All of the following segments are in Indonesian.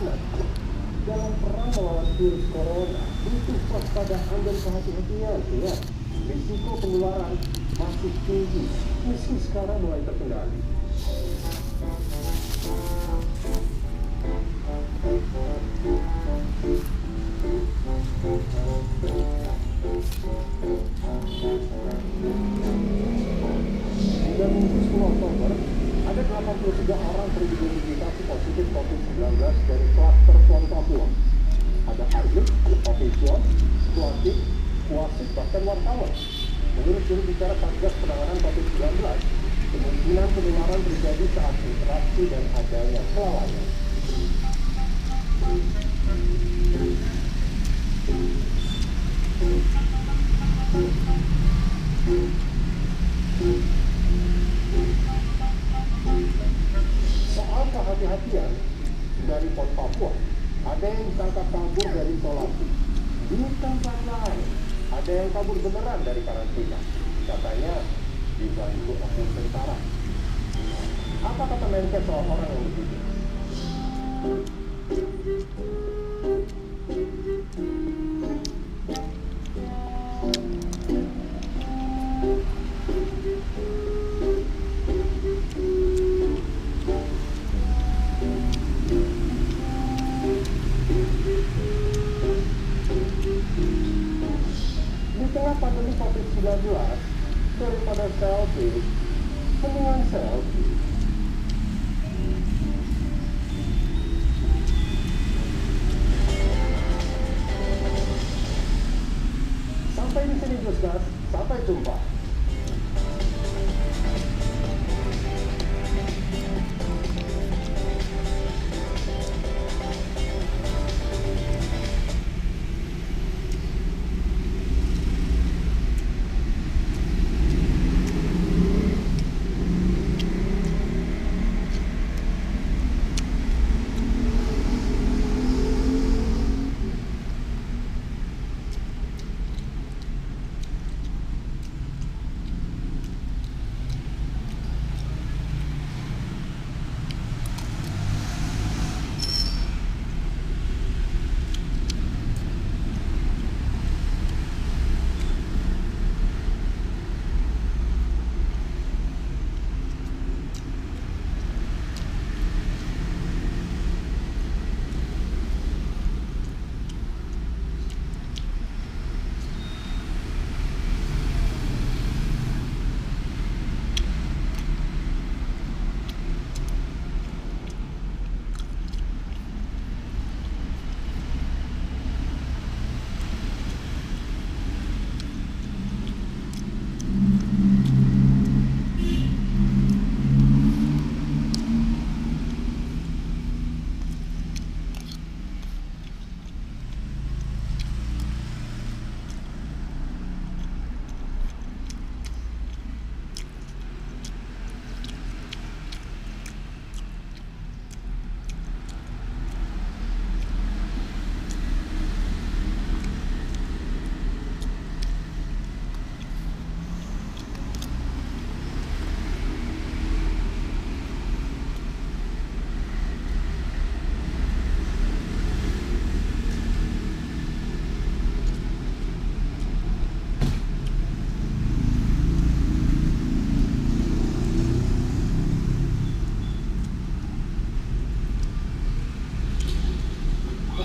Dalam perang melawan virus corona, butuh waspadaan dan kehati-hatian. Ingat, risiko penularan masih tinggi, meski sekarang mulai terkendali. Hingga Minggu 10 Oktober, ada 83 orang teridentifikasi positif COVID-19 dari klaster Pon Papua. Ada atlet, ofisial, pelatih, wasit, bahkan wartawan. Menurut juru bicara Satgas Penanganan COVID-19, kemungkinan penularan terjadi saat interaksi dan adanya kelalaian. Soal kehati-hatian dari Pon Papua, ada yang ditangkap kabur dari isolasi. Di tempat lain, ada yang kabur beneran dari karantina. Katanya dibantu oknum tentara. Apa kata Menkes soal orang yang begitu? Di tengah pandemi COVID-19, daripada selfie, mendingan selfie. Sampai di sini Gusnas, sampai jumpa.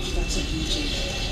That's a beauty.